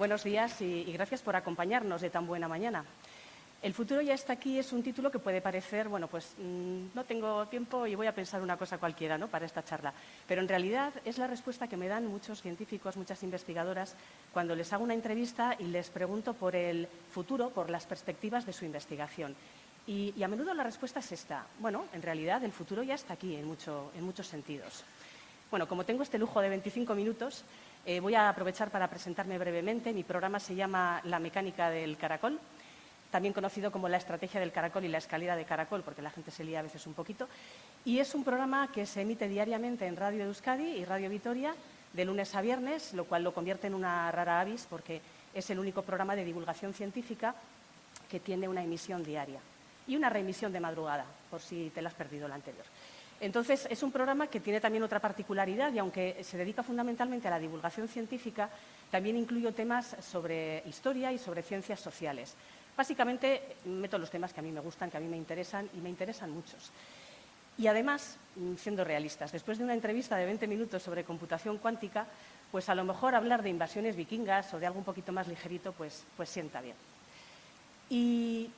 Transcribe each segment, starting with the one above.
Buenos días y gracias por acompañarnos de tan buena mañana. El futuro ya está aquí es un título que puede parecer, bueno, pues no tengo tiempo y voy a pensar una cosa cualquiera, ¿no?, para esta charla. Pero en realidad es la respuesta que me dan muchos científicos, muchas investigadoras, cuando les hago una entrevista y les pregunto por el futuro, por las perspectivas de su investigación. Y a menudo la respuesta es esta. Bueno, en realidad el futuro ya está aquí en muchos sentidos. Bueno, como tengo este lujo de 25 minutos, voy a aprovechar para presentarme brevemente. Mi programa se llama La mecánica del caracol, también conocido como la estrategia del caracol y la escalera de caracol, porque la gente se lía a veces un poquito. Y es un programa que se emite diariamente en Radio Euskadi y Radio Vitoria, de lunes a viernes, lo cual lo convierte en una rara avis, porque es el único programa de divulgación científica que tiene una emisión diaria y una reemisión de madrugada, por si te la has perdido la anterior. Entonces, es un programa que tiene también otra particularidad y, aunque se dedica fundamentalmente a la divulgación científica, también incluyo temas sobre historia y sobre ciencias sociales. Básicamente, meto los temas que a mí me gustan, que a mí me interesan, y me interesan muchos. Y además, siendo realistas, después de una entrevista de 20 minutos sobre computación cuántica, pues a lo mejor hablar de invasiones vikingas o de algo un poquito más ligerito, pues sienta bien. Y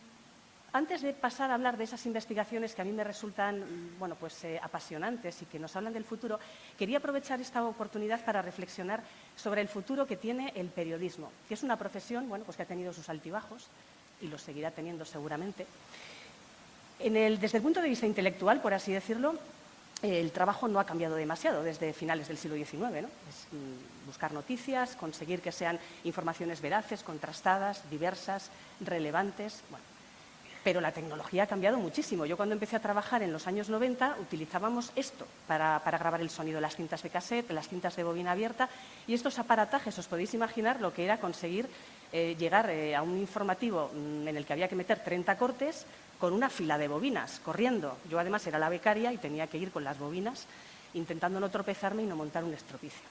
antes de pasar a hablar de esas investigaciones que a mí me resultan, bueno, pues, apasionantes y que nos hablan del futuro, quería aprovechar esta oportunidad para reflexionar sobre el futuro que tiene el periodismo, que es una profesión, bueno, pues que ha tenido sus altibajos y los seguirá teniendo seguramente. Desde el punto de vista intelectual, por así decirlo, el trabajo no ha cambiado demasiado desde finales del siglo XIX, ¿no? Es buscar noticias, conseguir que sean informaciones veraces, contrastadas, diversas, relevantes. Bueno, pero la tecnología ha cambiado muchísimo. Yo, cuando empecé a trabajar en los años 90, utilizábamos esto para grabar el sonido, las cintas de cassette, las cintas de bobina abierta, y estos aparatajes, os podéis imaginar lo que era conseguir llegar a un informativo en el que había que meter 30 cortes con una fila de bobinas, corriendo. Yo, además, era la becaria y tenía que ir con las bobinas intentando no tropezarme y no montar un estropicio.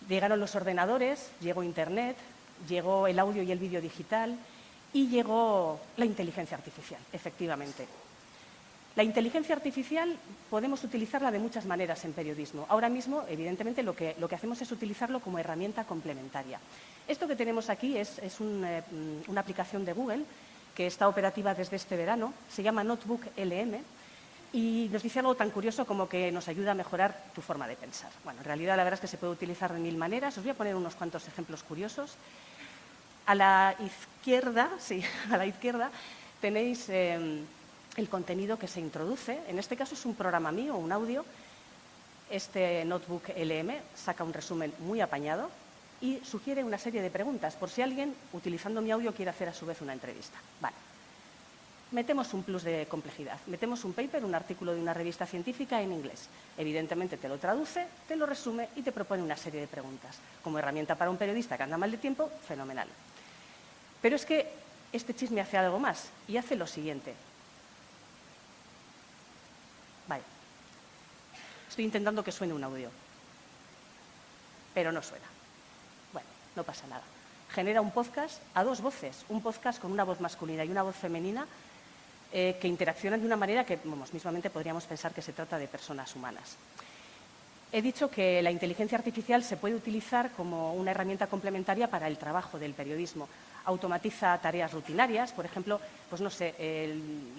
Llegaron los ordenadores, llegó Internet, llegó el audio y el vídeo digital y llegó la inteligencia artificial, efectivamente. La inteligencia artificial podemos utilizarla de muchas maneras en periodismo. Ahora mismo, evidentemente, lo que hacemos es utilizarlo como herramienta complementaria. Esto que tenemos aquí es una aplicación de Google que está operativa desde este verano, se llama Notebook LM y nos dice algo tan curioso como que nos ayuda a mejorar tu forma de pensar. Bueno, en realidad la verdad es que se puede utilizar de mil maneras. Os voy a poner unos cuantos ejemplos curiosos. A la izquierda tenéis el contenido que se introduce. En este caso es un programa mío, un audio. Este Notebook LM saca un resumen muy apañado y sugiere una serie de preguntas, por si alguien, utilizando mi audio, quiere hacer a su vez una entrevista. Vale. Metemos un plus de complejidad. Metemos un paper, un artículo de una revista científica en inglés. Evidentemente te lo traduce, te lo resume y te propone una serie de preguntas. Como herramienta para un periodista que anda mal de tiempo, fenomenal. Pero es que este chisme hace algo más y hace lo siguiente. Vale. Estoy intentando que suene un audio, pero no suena. Bueno, no pasa nada. Genera un podcast a dos voces, un podcast con una voz masculina y una voz femenina que interaccionan de una manera que, mismamente, podríamos pensar que se trata de personas humanas. He dicho que la inteligencia artificial se puede utilizar como una herramienta complementaria para el trabajo del periodismo. Automatiza tareas rutinarias, por ejemplo, pues no sé,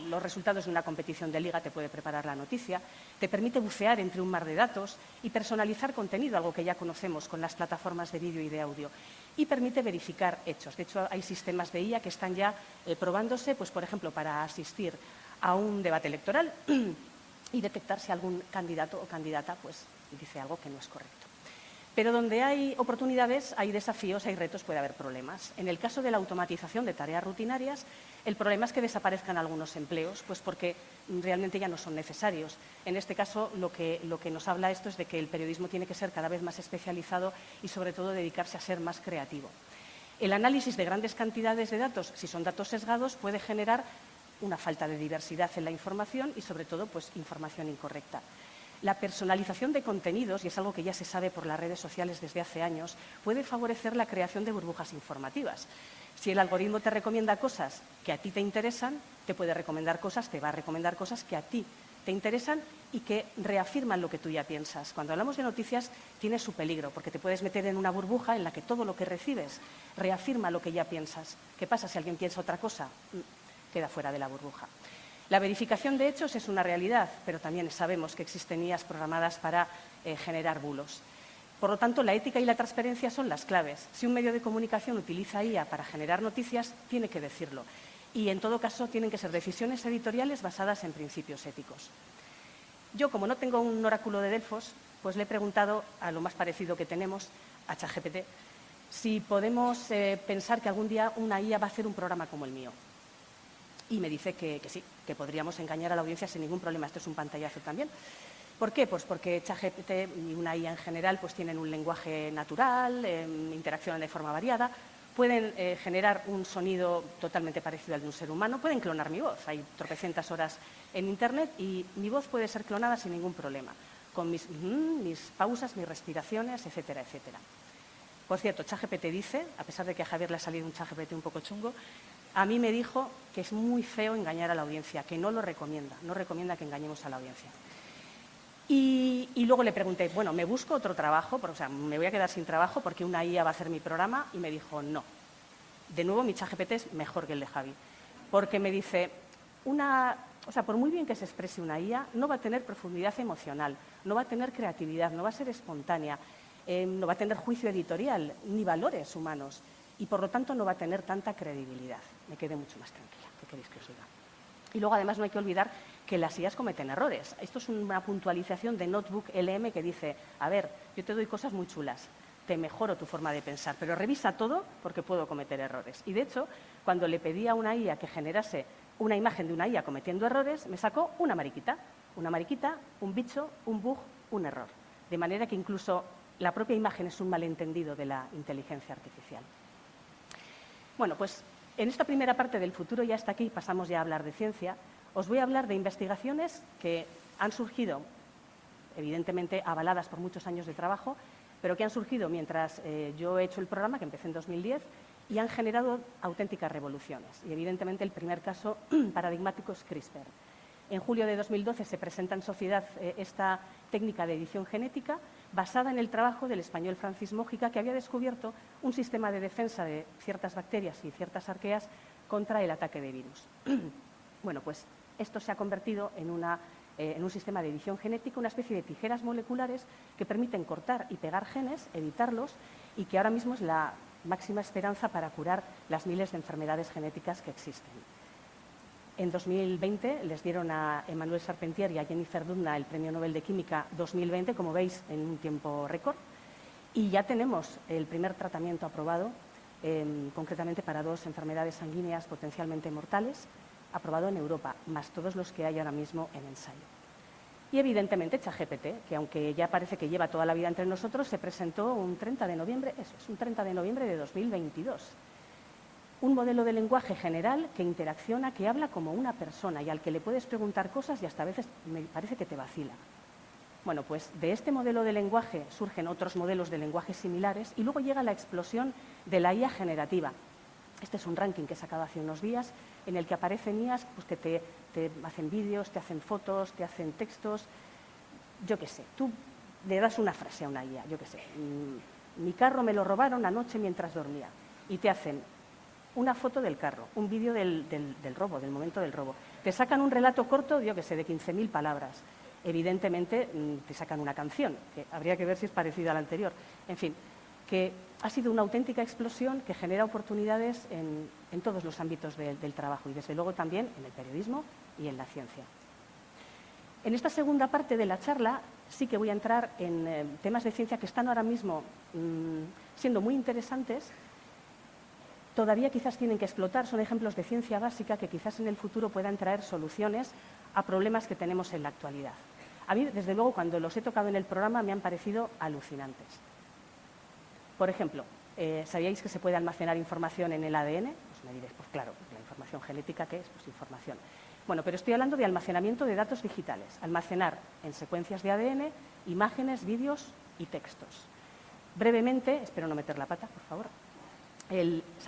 los resultados de una competición de liga te puede preparar la noticia, te permite bucear entre un mar de datos y personalizar contenido, algo que ya conocemos con las plataformas de vídeo y de audio, y permite verificar hechos. De hecho, hay sistemas de IA que están ya probándose, pues, por ejemplo, para asistir a un debate electoral y detectar si algún candidato o candidata pues dice algo que no es correcto. Pero donde hay oportunidades, hay desafíos, hay retos, puede haber problemas. En el caso de la automatización de tareas rutinarias, el problema es que desaparezcan algunos empleos, pues porque realmente ya no son necesarios. En este caso, lo que nos habla esto es de que el periodismo tiene que ser cada vez más especializado y, sobre todo, dedicarse a ser más creativo. El análisis de grandes cantidades de datos, si son datos sesgados, puede generar una falta de diversidad en la información y, sobre todo, pues, información incorrecta. La personalización de contenidos, y es algo que ya se sabe por las redes sociales desde hace años, puede favorecer la creación de burbujas informativas. Si el algoritmo te recomienda cosas que a ti te interesan, te puede recomendar cosas, te va a recomendar cosas que a ti te interesan y que reafirman lo que tú ya piensas. Cuando hablamos de noticias tiene su peligro, porque te puedes meter en una burbuja en la que todo lo que recibes reafirma lo que ya piensas. ¿Qué pasa si alguien piensa otra cosa? Queda fuera de la burbuja. La verificación de hechos es una realidad, pero también sabemos que existen IAs programadas para generar bulos. Por lo tanto, la ética y la transparencia son las claves. Si un medio de comunicación utiliza IA para generar noticias, tiene que decirlo. Y, en todo caso, tienen que ser decisiones editoriales basadas en principios éticos. Yo, como no tengo un oráculo de Delfos, pues le he preguntado a lo más parecido que tenemos, a ChatGPT, si podemos pensar que algún día una IA va a hacer un programa como el mío. Y me dice que sí, que podríamos engañar a la audiencia sin ningún problema. Esto es un pantallazo también. ¿Por qué? Pues porque ChatGPT y una IA en general pues tienen un lenguaje natural, interaccionan de forma variada, pueden generar un sonido totalmente parecido al de un ser humano, pueden clonar mi voz. Hay tropecientas horas en Internet y mi voz puede ser clonada sin ningún problema, con mis pausas, mis respiraciones, etcétera, etcétera. Por cierto, ChatGPT dice, a pesar de que a Javier le ha salido un ChatGPT un poco chungo, a mí me dijo que es muy feo engañar a la audiencia, que no lo recomienda, no recomienda que engañemos a la audiencia. Y luego le pregunté, bueno, ¿me busco otro trabajo? O sea, ¿me voy a quedar sin trabajo porque una IA va a hacer mi programa? Y me dijo, no. De nuevo, mi ChatGPT es mejor que el de Javi, porque me dice, por muy bien que se exprese una IA, no va a tener profundidad emocional, no va a tener creatividad, no va a ser espontánea, no va a tener juicio editorial, ni valores humanos, y por lo tanto no va a tener tanta credibilidad. Me quedé mucho más tranquila. ¿Qué queréis que os diga? Y luego, además, no hay que olvidar que las IAs cometen errores. Esto es una puntualización de Notebook LM que dice, a ver, yo te doy cosas muy chulas, te mejoro tu forma de pensar, pero revisa todo porque puedo cometer errores. Y, de hecho, cuando le pedí a una IA que generase una imagen de una IA cometiendo errores, me sacó una mariquita, un bicho, un bug, un error. De manera que incluso la propia imagen es un malentendido de la inteligencia artificial. Bueno, pues en esta primera parte del futuro ya está aquí, pasamos ya a hablar de ciencia. Os voy a hablar de investigaciones que han surgido, evidentemente avaladas por muchos años de trabajo, pero que han surgido mientras yo he hecho el programa, que empecé en 2010, y han generado auténticas revoluciones. Y, evidentemente, el primer caso paradigmático es CRISPR. En julio de 2012 se presenta en sociedad esta técnica de edición genética basada en el trabajo del español Francis Mójica, que había descubierto un sistema de defensa de ciertas bacterias y ciertas arqueas contra el ataque de virus. Bueno, pues esto se ha convertido en un sistema de edición genética, una especie de tijeras moleculares que permiten cortar y pegar genes, editarlos, y que ahora mismo es la máxima esperanza para curar las miles de enfermedades genéticas que existen. En 2020 les dieron a Emmanuel Charpentier y a Jennifer Doudna el Premio Nobel de Química 2020, como veis, en un tiempo récord. Y ya tenemos el primer tratamiento aprobado, concretamente para 2 enfermedades sanguíneas potencialmente mortales, aprobado en Europa, más todos los que hay ahora mismo en ensayo. Y, evidentemente, ChatGPT, que aunque ya parece que lleva toda la vida entre nosotros, se presentó un 30 de noviembre, un 30 de noviembre de 2022. Un modelo de lenguaje general que interacciona, que habla como una persona y al que le puedes preguntar cosas y hasta a veces me parece que te vacila. Bueno, pues de este modelo de lenguaje surgen otros modelos de lenguaje similares y luego llega la explosión de la IA generativa. Este es un ranking que he sacado hace unos días en el que aparecen IAs pues, que te hacen vídeos, te hacen fotos, te hacen textos. Yo qué sé, tú le das una frase a una IA, yo qué sé, mi carro me lo robaron anoche mientras dormía, y te hacen una foto del carro, un vídeo del robo, del momento del robo. Te sacan un relato corto, yo qué sé, de 15.000 palabras. Evidentemente te sacan una canción, que habría que ver si es parecida a la anterior. En fin, que ha sido una auténtica explosión que genera oportunidades en todos los ámbitos del trabajo y, desde luego, también en el periodismo y en la ciencia. En esta segunda parte de la charla sí que voy a entrar en temas de ciencia que están ahora mismo siendo muy interesantes. Todavía quizás tienen que explotar, son ejemplos de ciencia básica que quizás en el futuro puedan traer soluciones a problemas que tenemos en la actualidad. A mí, desde luego, cuando los he tocado en el programa me han parecido alucinantes. Por ejemplo, ¿sabíais que se puede almacenar información en el ADN? Pues me diréis, pues claro, la información genética, ¿qué es? Pues información. Bueno, pero estoy hablando de almacenamiento de datos digitales, almacenar en secuencias de ADN imágenes, vídeos y textos. Brevemente, espero no meter la pata, por favor.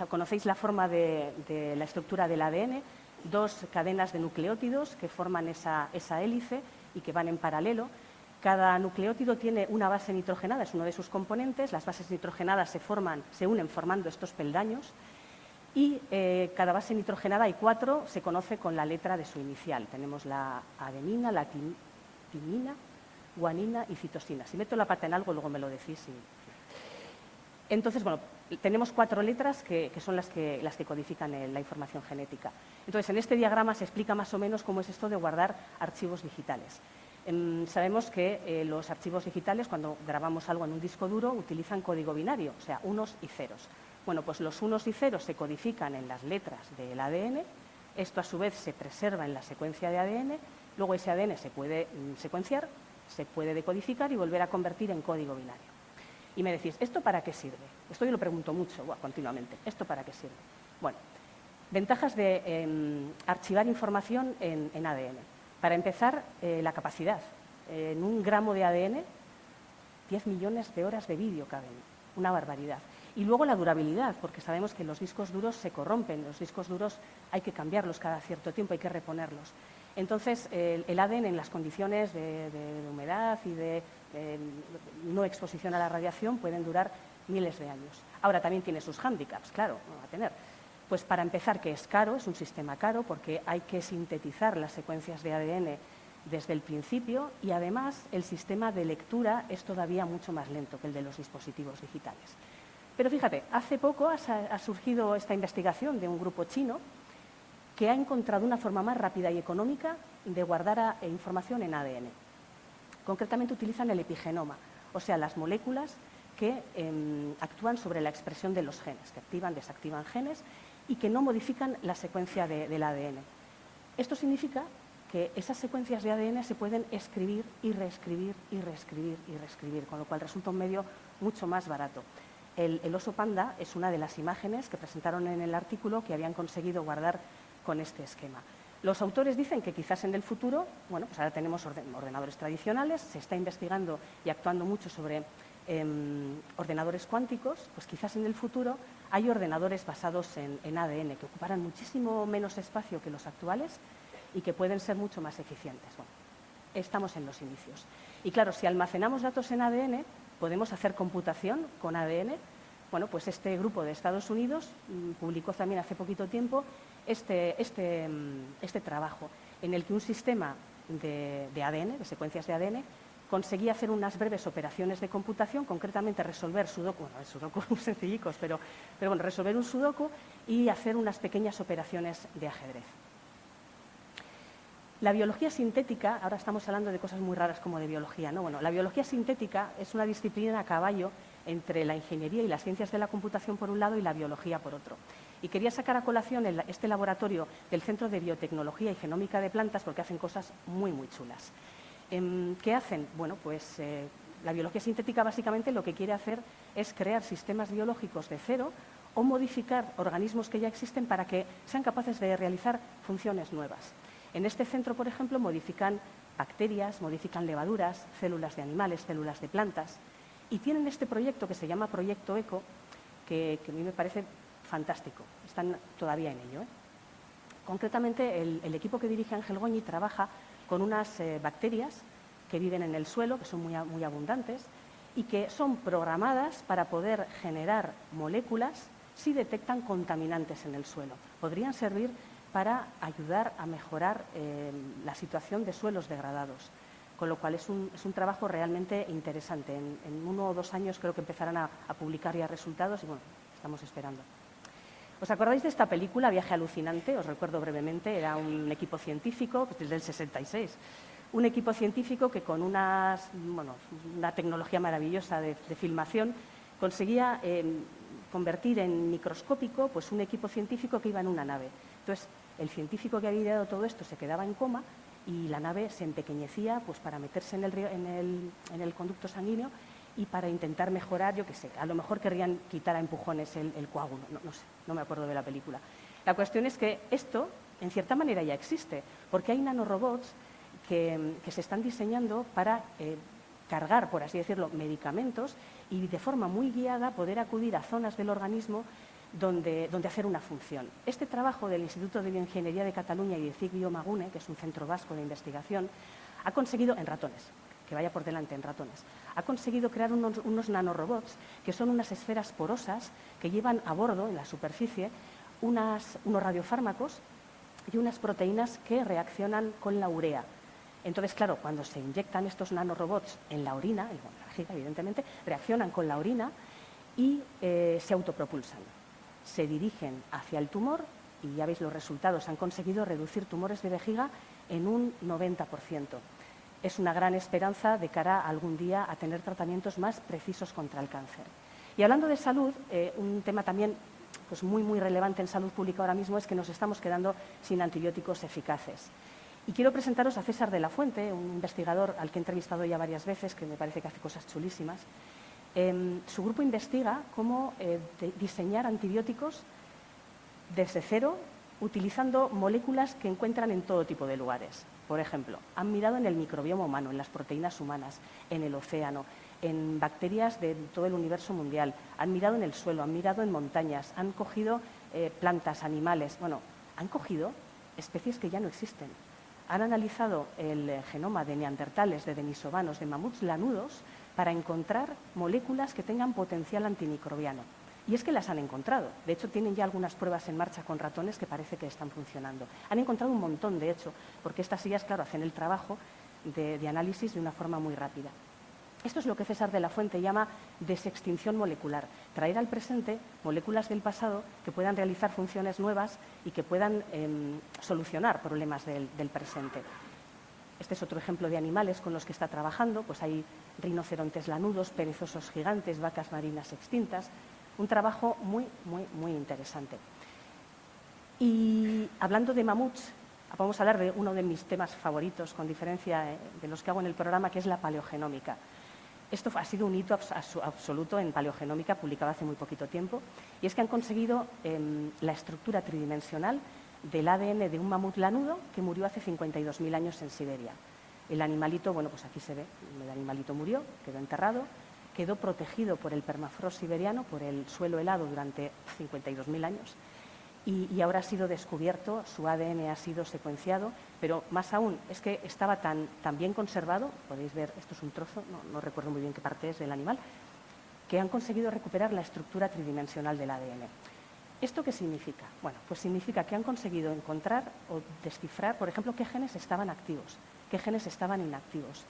Conocéis la forma de la estructura del ADN. 2 cadenas de nucleótidos que forman esa hélice y que van en paralelo. Cada nucleótido tiene una base nitrogenada, es uno de sus componentes. Las bases nitrogenadas se unen formando estos peldaños y cada base nitrogenada, hay 4, se conoce con la letra de su inicial. Tenemos la adenina, la timina, guanina y citosina. Si meto la pata en algo, luego me lo decís. Entonces, bueno, tenemos 4 letras que son las que codifican la información genética. Entonces, en este diagrama se explica más o menos cómo es esto de guardar archivos digitales. Sabemos que los archivos digitales, cuando grabamos algo en un disco duro, utilizan código binario, o sea, unos y ceros. Bueno, pues los unos y ceros se codifican en las letras del ADN, esto a su vez se preserva en la secuencia de ADN, luego ese ADN se puede secuenciar, se puede decodificar y volver a convertir en código binario. Y me decís, ¿esto para qué sirve? Esto yo lo pregunto mucho, continuamente. ¿Esto para qué sirve? Bueno, ventajas de archivar información en ADN. Para empezar, la capacidad. En 1 gramo de ADN, 10 millones de horas de vídeo caben. Una barbaridad. Y luego la durabilidad, porque sabemos que los discos duros se corrompen. Los discos duros hay que cambiarlos cada cierto tiempo, hay que reponerlos. Entonces, el ADN en las condiciones de humedad y de no exposición a la radiación pueden durar miles de años. Ahora, también tiene sus hándicaps, claro, no va a tener. Pues para empezar, que es caro, es un sistema caro, porque hay que sintetizar las secuencias de ADN desde el principio y, además, el sistema de lectura es todavía mucho más lento que el de los dispositivos digitales. Pero fíjate, hace poco ha surgido esta investigación de un grupo chino que ha encontrado una forma más rápida y económica de guardar información en ADN. Concretamente utilizan el epigenoma, o sea, las moléculas que actúan sobre la expresión de los genes, que activan, desactivan genes y que no modifican la secuencia del ADN. Esto significa que esas secuencias de ADN se pueden escribir y reescribir y reescribir y reescribir, con lo cual resulta un medio mucho más barato. El oso panda es una de las imágenes que presentaron en el artículo que habían conseguido guardar con este esquema. Los autores dicen que quizás en el futuro, bueno, pues ahora tenemos ordenadores tradicionales, se está investigando y actuando mucho sobre ordenadores cuánticos, pues quizás en el futuro hay ordenadores basados en ADN que ocuparán muchísimo menos espacio que los actuales y que pueden ser mucho más eficientes. Bueno, estamos en los inicios. Y claro, si almacenamos datos en ADN, podemos hacer computación con ADN. Bueno, pues este grupo de Estados Unidos publicó también hace poquito tiempo este trabajo en el que un sistema de ADN, de secuencias de ADN, conseguía hacer unas breves operaciones de computación, concretamente resolver sudoku, bueno, sudoku muy sencillicos, pero bueno, resolver un sudoku y hacer unas pequeñas operaciones de ajedrez. La biología sintética, ahora estamos hablando de cosas muy raras como de biología, ¿no? Bueno, la biología sintética es una disciplina a caballo entre la ingeniería y las ciencias de la computación por un lado y la biología por otro. Y quería sacar a colación este laboratorio del Centro de Biotecnología y Genómica de Plantas porque hacen cosas muy, muy chulas. ¿Qué hacen? Bueno, pues la biología sintética básicamente lo que quiere hacer es crear sistemas biológicos de cero o modificar organismos que ya existen para que sean capaces de realizar funciones nuevas. En este centro, por ejemplo, modifican bacterias, modifican levaduras, células de animales, células de plantas. Y tienen este proyecto que se llama Proyecto ECO, que a mí me parece fantástico. Están todavía en ello. Concretamente, el equipo que dirige Ángel Goñi trabaja con unas bacterias que viven en el suelo, que son muy abundantes, y que son programadas para poder generar moléculas si detectan contaminantes en el suelo. Podrían servir para ayudar a mejorar la situación de suelos degradados. Con lo cual es un trabajo realmente interesante. En 1 o 2 años creo que empezarán a publicar ya resultados y bueno, estamos esperando. ¿Os acordáis de esta película, Viaje alucinante? Os recuerdo brevemente, era un equipo científico, desde el 66, un equipo científico que con una tecnología maravillosa de filmación conseguía convertir en microscópico pues, un equipo científico que iba en una nave. Entonces, el científico que había ideado todo esto se quedaba en coma y la nave se empequeñecía pues, para meterse en el conducto sanguíneo y para intentar mejorar, yo qué sé, a lo mejor querrían quitar a empujones el coágulo, no sé, no me acuerdo de la película. La cuestión es que esto, en cierta manera, ya existe, porque hay nanorobots que se están diseñando para cargar, por así decirlo, medicamentos y de forma muy guiada poder acudir a zonas del organismo donde hacer una función. Este trabajo del Instituto de Bioingeniería de Cataluña y de CIC Biomagune, que es un centro vasco de investigación, ha conseguido, en ratones, que vaya por delante en ratones, ha conseguido crear unos nanorobots que son unas esferas porosas que llevan a bordo, en la superficie, unos radiofármacos y unas proteínas que reaccionan con la urea. Entonces, claro, cuando se inyectan estos nanorobots en la orina, en la vejiga, evidentemente, reaccionan con la orina y se autopropulsan. Se dirigen hacia el tumor y ya veis los resultados. Han conseguido reducir tumores de vejiga en un 90%. Es una gran esperanza de cara a algún día a tener tratamientos más precisos contra el cáncer. Y hablando de salud, un tema también pues muy relevante en salud pública ahora mismo es que nos estamos quedando sin antibióticos eficaces. Y quiero presentaros a César de la Fuente, un investigador al que he entrevistado ya varias veces, que me parece que hace cosas chulísimas. Su grupo investiga cómo diseñar antibióticos desde cero, utilizando moléculas que encuentran en todo tipo de lugares. Por ejemplo, han mirado en el microbioma humano, en las proteínas humanas, en el océano, en bacterias de todo el universo mundial, han mirado en el suelo, han mirado en montañas, han cogido plantas, animales, bueno, han cogido especies que ya no existen. Han analizado el genoma de neandertales, de denisovanos, de mamuts lanudos, para encontrar moléculas que tengan potencial antimicrobiano. Y es que las han encontrado. De hecho, tienen ya algunas pruebas en marcha con ratones que parece que están funcionando. Han encontrado un montón, de hecho, porque estas sillas, claro, hacen el trabajo de análisis de una forma muy rápida. Esto es lo que César de la Fuente llama desextinción molecular, traer al presente moléculas del pasado que puedan realizar funciones nuevas y que puedan solucionar problemas del presente. Este es otro ejemplo de animales con los que está trabajando, pues hay rinocerontes lanudos, perezosos gigantes, vacas marinas extintas, un trabajo muy interesante. Y hablando de mamuts, vamos a hablar de uno de mis temas favoritos, con diferencia de los que hago en el programa, que es la paleogenómica. Esto ha sido un hito absoluto en paleogenómica, publicado hace muy poquito tiempo, y es que han conseguido la estructura tridimensional del ADN de un mamut lanudo que murió hace 52.000 años en Siberia. El animalito, bueno, pues aquí se ve, el animalito murió, quedó enterrado, quedó protegido por el permafrost siberiano, por el suelo helado durante 52.000 años, y ahora ha sido descubierto, su ADN ha sido secuenciado, pero más aún es que estaba tan bien conservado, podéis ver, esto es un trozo, no recuerdo muy bien qué parte es del animal, que han conseguido recuperar la estructura tridimensional del ADN. ¿Esto qué significa? Bueno, pues significa que han conseguido encontrar o descifrar, por ejemplo, qué genes estaban activos, qué genes estaban inactivos,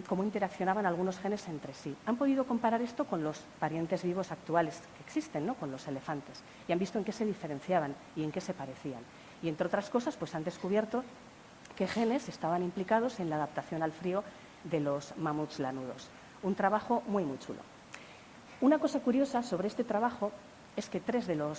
cómo interaccionaban algunos genes entre sí. Han podido comparar esto con los parientes vivos actuales que existen, ¿no? Con los elefantes, y han visto en qué se diferenciaban y en qué se parecían. Y entre otras cosas, pues han descubierto qué genes estaban implicados en la adaptación al frío de los mamuts lanudos. Un trabajo muy chulo. Una cosa curiosa sobre este trabajo es que 3 de los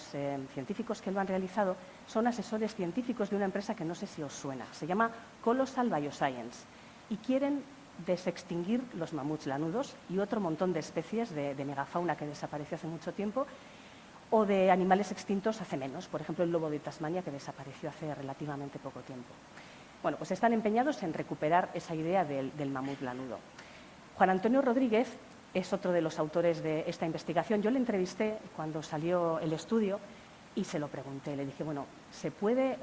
científicos que lo han realizado son asesores científicos de una empresa que no sé si os suena. Se llama Colossal Bioscience y quieren desextinguir los mamuts lanudos y otro montón de especies de megafauna que desapareció hace mucho tiempo o de animales extintos hace menos, por ejemplo el lobo de Tasmania que desapareció hace relativamente poco tiempo. Bueno, pues están empeñados en recuperar esa idea del mamut lanudo. Juan Antonio Rodríguez es otro de los autores de esta investigación. Yo le entrevisté cuando salió el estudio y se lo pregunté. Le dije, bueno, ¿se puede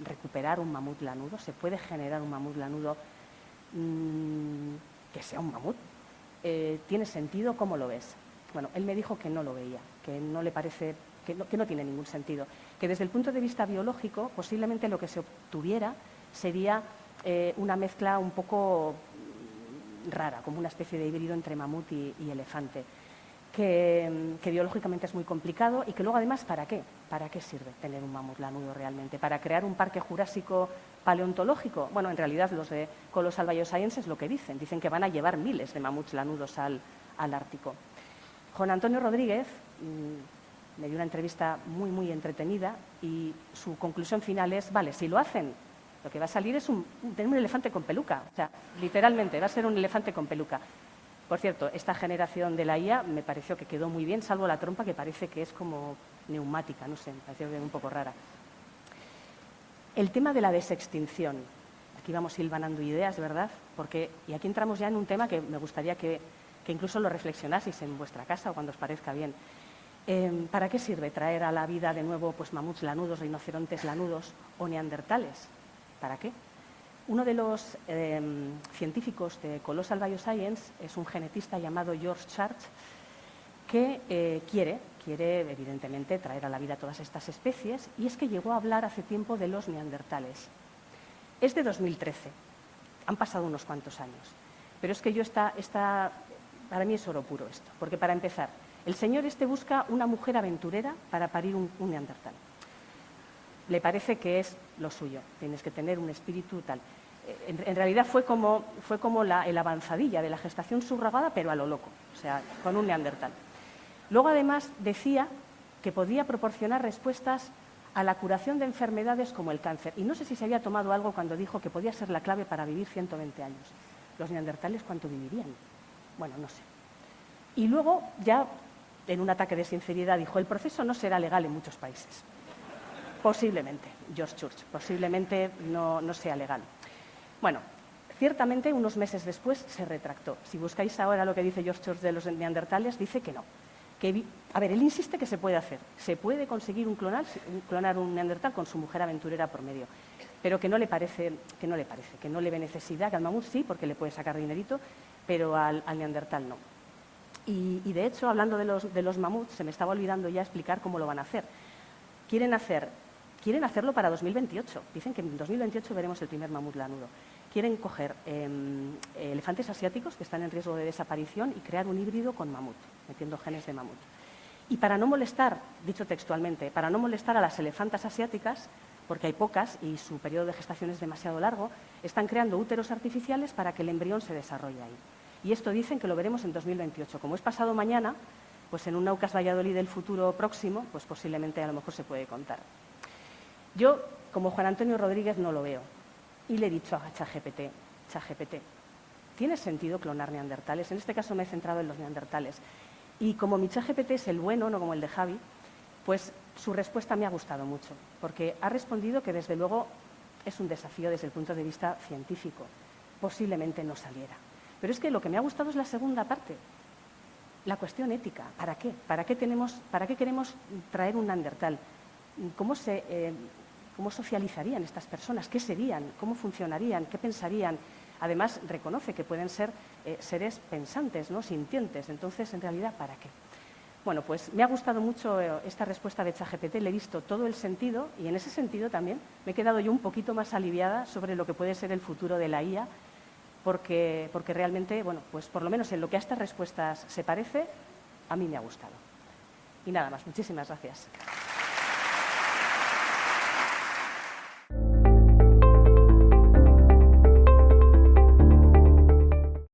recuperar un mamut lanudo? ¿Se puede generar un mamut lanudo que sea un mamut? ¿Tiene sentido? ¿Cómo lo ves? Bueno, él me dijo que no lo veía, que no le parece, que no tiene ningún sentido, que desde el punto de vista biológico posiblemente lo que se obtuviera sería una mezcla un poco rara, como una especie de híbrido entre mamut y elefante, que biológicamente es muy complicado y que luego además, ¿para qué? ¿Para qué sirve tener un mamut lanudo realmente? ¿Para crear un parque jurásico paleontológico? Bueno, en realidad los de Colossal Bioscience es lo que dicen que van a llevar miles de mamuts lanudos al Ártico. Juan Antonio Rodríguez me dio una entrevista muy entretenida y su conclusión final es, vale, si lo hacen, lo que va a salir es un elefante con peluca. O sea, literalmente, va a ser un elefante con peluca. Por cierto, esta generación de la IA me pareció que quedó muy bien, salvo la trompa, que parece que es como neumática, no sé, me pareció un poco rara. El tema de la desextinción. Aquí vamos hilvanando ideas, ¿verdad? Y aquí entramos ya en un tema que me gustaría que incluso lo reflexionaseis en vuestra casa o cuando os parezca bien. ¿Para qué sirve traer a la vida de nuevo pues, mamuts lanudos, rinocerontes lanudos o neandertales? ¿Para qué? Uno de los científicos de Colossal Bioscience es un genetista llamado George Church que quiere evidentemente traer a la vida todas estas especies, y es que llegó a hablar hace tiempo de los neandertales. Es de 2013, han pasado unos cuantos años, pero es que para mí es oro puro esto, porque para empezar, el señor busca una mujer aventurera para parir un neandertal. Le parece que es lo suyo, tienes que tener un espíritu tal. En realidad fue como el avanzadilla de la gestación subrogada, pero a lo loco, o sea, con un neandertal. Luego, además, decía que podía proporcionar respuestas a la curación de enfermedades como el cáncer. Y no sé si se había tomado algo cuando dijo que podía ser la clave para vivir 120 años. ¿Los neandertales cuánto vivirían? Bueno, no sé. Y luego, ya en un ataque de sinceridad, dijo: el proceso no será legal en muchos países. Posiblemente, George Church, posiblemente no sea legal. Bueno, ciertamente unos meses después se retractó. Si buscáis ahora lo que dice George Church de los neandertales, dice que no. A ver, él insiste que se puede hacer. Se puede conseguir clonar un neandertal con su mujer aventurera por medio, pero que no le ve necesidad, que al mamut sí, porque le puede sacar dinerito, pero al neandertal no. Y de hecho, hablando de los mamuts, se me estaba olvidando ya explicar cómo lo van a hacer. Quieren hacerlo para 2028. Dicen que en 2028 veremos el primer mamut lanudo. Quieren coger elefantes asiáticos que están en riesgo de desaparición y crear un híbrido con mamut, metiendo genes de mamut. Y para no molestar, dicho textualmente, para no molestar a las elefantas asiáticas, porque hay pocas y su periodo de gestación es demasiado largo, están creando úteros artificiales para que el embrión se desarrolle ahí. Y esto dicen que lo veremos en 2028. Como es pasado mañana, pues en un Naucas Valladolid del futuro próximo, pues posiblemente a lo mejor se puede contar. Yo, como Juan Antonio Rodríguez, no lo veo. Y le he dicho a ChatGPT, ¿tiene sentido clonar neandertales? En este caso me he centrado en los neandertales. Y como mi ChatGPT es el bueno, no como el de Javi, pues su respuesta me ha gustado mucho, porque ha respondido que desde luego es un desafío desde el punto de vista científico. Posiblemente no saliera. Pero es que lo que me ha gustado es la segunda parte, la cuestión ética. ¿Para qué? ¿Para qué queremos traer un neandertal? ¿Cómo socializarían estas personas? ¿Qué serían? ¿Cómo funcionarían? ¿Qué pensarían? Además, reconoce que pueden ser seres pensantes, ¿no? Sintientes. Entonces, en realidad, ¿para qué? Bueno, pues me ha gustado mucho esta respuesta de ChatGPT. Le he visto todo el sentido y en ese sentido también me he quedado yo un poquito más aliviada sobre lo que puede ser el futuro de la IA, porque realmente, bueno, pues por lo menos en lo que a estas respuestas se parece, a mí me ha gustado. Y nada más. Muchísimas gracias.